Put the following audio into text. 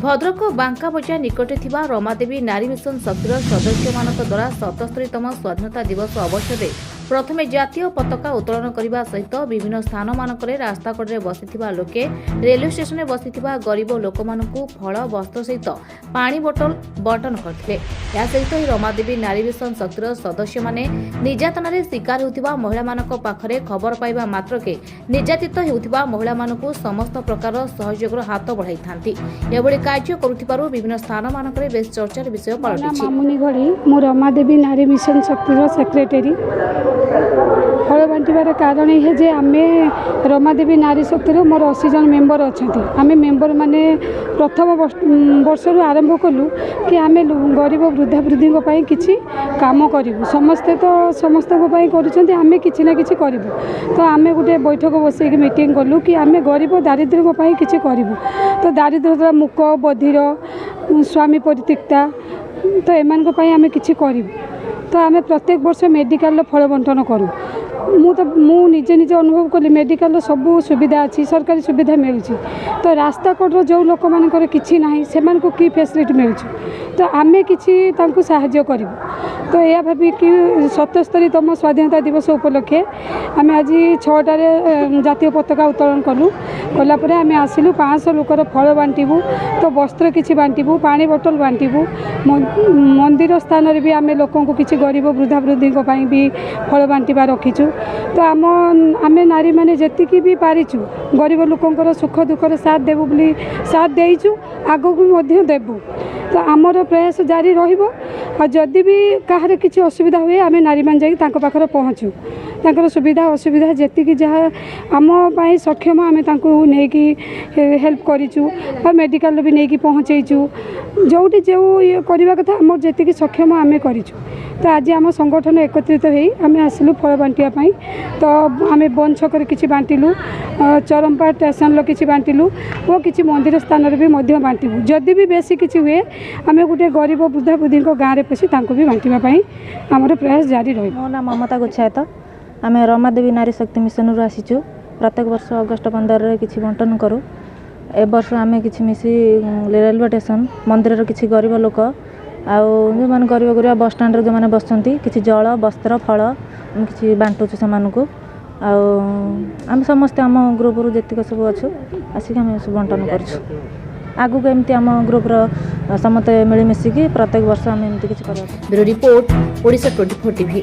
भद्रक बांका बजार निकटे थिबा रमादेवी नारी मिशन शक्तिर सदस्य मानक द्वारा 77तम स्वाधीनता दिवस अवसर प्रथमे जातीय पताका उत्तोलन करने सहित विभिन्न स्थान मानक रास्ताकड़े बसिथिबा लोके रेलवे स्टेशन में बसिथिबा गरीब लोक मानकु फल वस्त्र सहित पानी बोतल बंटन करथिले। या सहित ही रमादेवी नारी मिशन शक्तिर सदस्य माने निर्यातन शिकार होतिबा महिला मानक पाखरे खबर पाइबा मात्रके निर्यातित हेउतिबा महिला मानकु समस्त प्रकार सहयोग हाथ बढ़ाई थांती। एभली कार्य करुथिबारु विभिन्न स्थान मानकरे बेस चर्चार विषय पलटिछि। मामुनी घड़ी मो रमादेवी नारी मिशन शक्तिर सेक्रेटरी फल बांटार कारण ये जे आमे रमादेवी नारी शक्तिर मोर 80 जन मेंबर अच्छा आम मेंबर माने प्रथम वर्ष आरंभ कलु कि आम गरीब वृद्धा वृद्धि किसी काम करूँ समस्ते तो समस्त आम कि ना कि करूँ तो आम गोटे बैठक बसैक मीटिंग कलु कि आम गरीब दारिद्र्य किसी करूँ तो दारिद्र्यता मुक बधिर स्वामी परित्यक्ता तो एम आम कि करूँ तो आम प्रत्येक वर्ष मेडिकल फल बंटन करूँ मु निजे निजे अनुभव कली मेडिकल सब सुविधा अच्छी सरकारी सुविधा मिलूँ तो रास्ता कड़र जो लोक मानकर किसी ना से की फैसिलिटी मिलूँ तो आम कि साहाय्य करूँ तो यह भावी कि 77तम स्वाधीनता दिवस उपलक्षे आम आज 6टार जातीय पताका उत्तोलन कलु कलापर आम आसिलु 500 लोकर फल बांटबू तो वस्त्र किसी बांटबू पानी बोतल बांटबू मंदिर स्थान भी आम लोक किसी गरीब वृद्धा वृद्धि भी फल बांटा रखीचु तो आम नारी मैंने जी भी पारिचु गरीब लोकंर सुख दुखर साथ देवु बोली साथ देचु आगक देवु तो आमर प्रयास जारी रही भी कहार किसी असुविधा हुए आम नारी मान जा पाखर पहुँचू तांकर सुविधा असुविधा जी जहाँ आम सक्षम आम नहीं हेल्प करूँ मेडिकल भी नहीं पहुँचेचु जोटी जो ये करवा कथा आम जी सक्षम आम करूँ तो आज आम संगठन एकत्रित हो आम आसलु फल बांटापी तो आम बन छक किसी बांटिलु चरंपा स्टेशन किसी बांटिलु और किसी मंदिर स्थान भी बांटबू जदि भी बेसी किसी हुए आम गोटे गरीब वृद्धा वृद्धि गाँव में पशि भी बांटापी आमर प्रयास जारी रही। मो नाम ममता गुच्छायत आम रमादेवी नारी शक्ति मिशन आसीचु प्रत्येक वर्ष अगस्ट 15 किसी बंटन करूँ ए वर्ष आम कि मिसी रेलवे स्टेशन मंदिर किसी गरीब लोक आउ जो मैंने गरीब गरीब बस स्टाण्ड जो मैंने बसुँच किसी जल वस्त्र फल किसी बांटुचु से आम समस्ते आम ग्रुप जीक सब अच्छु आसिक आम सब बंटन करूँ आगू एमती आम ग्रुपर समस्त मिलमिशिकी प्रत्येक वर्ष आम एमती किसी कर। Bureau report Odisha 24 TV.